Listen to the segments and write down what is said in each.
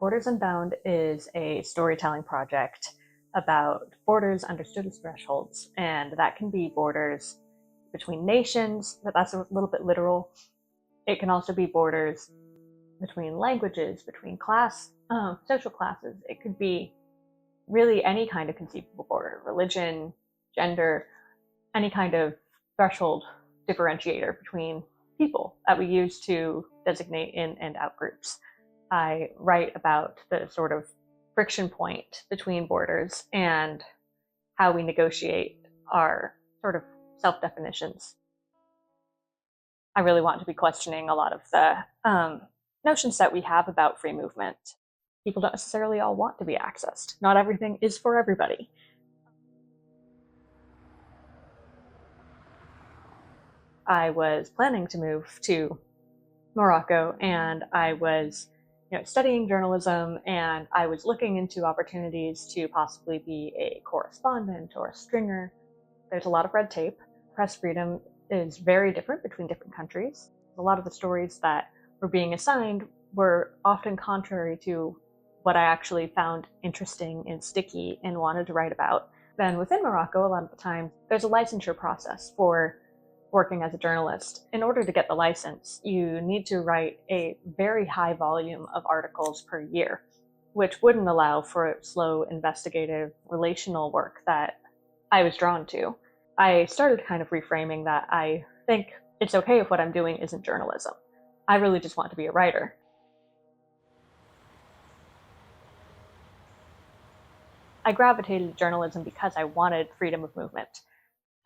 Borders Unbound is a storytelling project about borders understood as thresholds, and that can be borders between nations, but that's a little bit literal. It can also be borders between languages, between social classes. It could be really any kind of conceivable border, religion, gender, any kind of threshold differentiator between people that we use to designate in and out groups. I write about the sort of friction point between borders and how we negotiate our sort of self-definitions. I really want to be questioning a lot of the notions that we have about free movement. People don't necessarily all want to be accessed. Not everything is for everybody. I was planning to move to Morocco, and I was studying journalism, and I was looking into opportunities to possibly be a correspondent or a stringer. There's a lot of red tape. Press freedom is very different between different countries. A lot of the stories that were being assigned were often contrary to what I actually found interesting and sticky and wanted to write about. Then within Morocco, a lot of the time, there's a licensure process for working as a journalist. In order to get the license, you need to write a very high volume of articles per year, which wouldn't allow for slow, investigative, relational work that I was drawn to. I started kind of reframing that I think it's okay if what I'm doing isn't journalism. I really just want to be a writer. I gravitated to journalism because I wanted freedom of movement.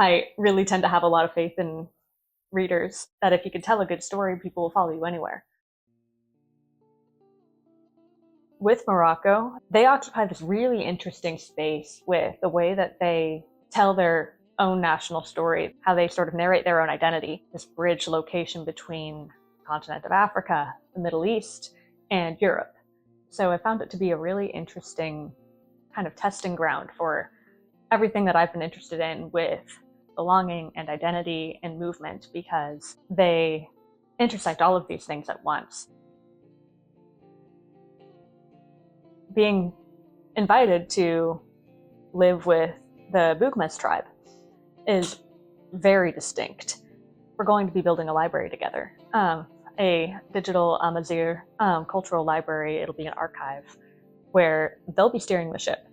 I really tend to have a lot of faith in readers that if you can tell a good story, people will follow you anywhere. With Morocco, they occupy this really interesting space with the way that they tell their own national story, how they sort of narrate their own identity, this bridge location between the continent of Africa, the Middle East, and Europe. So I found it to be a really interesting kind of testing ground for everything that I've been interested in with belonging and identity and movement, because they intersect all of these things at once. Being invited to live with the Bougmas tribe is very distinct. We're going to be building a library together, a digital Amazigh cultural library. It'll be an archive where they'll be steering the ship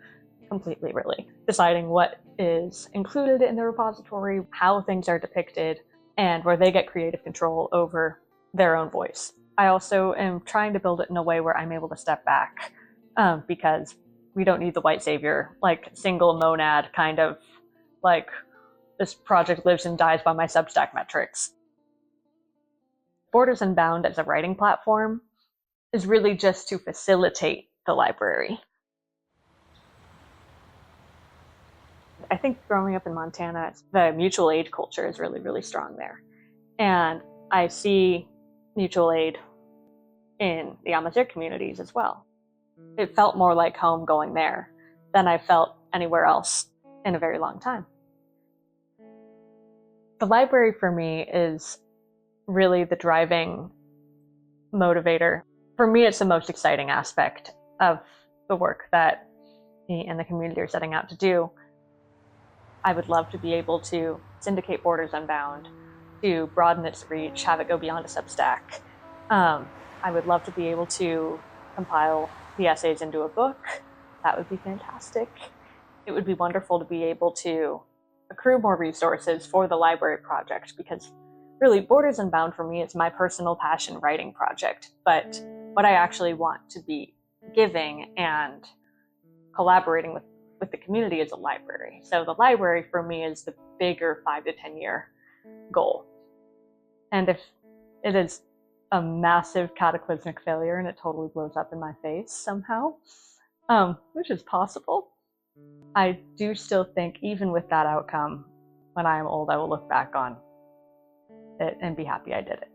completely, really, deciding what is included in the repository, how things are depicted, and where they get creative control over their own voice. I also am trying to build it in a way where I'm able to step back, because we don't need the white savior, like single monad kind of like this project lives and dies by my Substack metrics. Borders Unbound as a writing platform is really just to facilitate the library. I think growing up in Montana, the mutual aid culture is really, really strong there. And I see mutual aid in the Amazigh communities as well. It felt more like home going there than I felt anywhere else in a very long time. The library for me is really the driving motivator. For me, it's the most exciting aspect of the work that me and the community are setting out to do. I would love to be able to syndicate Borders Unbound, to broaden its reach, have it go beyond a Substack. I would love to be able to compile the essays into a book. That would be fantastic. It would be wonderful to be able to accrue more resources for the library project, because really Borders Unbound for me is my personal passion writing project, but what I actually want to be giving and collaborating with the community is a library. So the library for me is the bigger 5 to 10 year goal. And if it is a massive cataclysmic failure and it totally blows up in my face somehow, which is possible, I do still think even with that outcome, when I am old, I will look back on it and be happy I did it.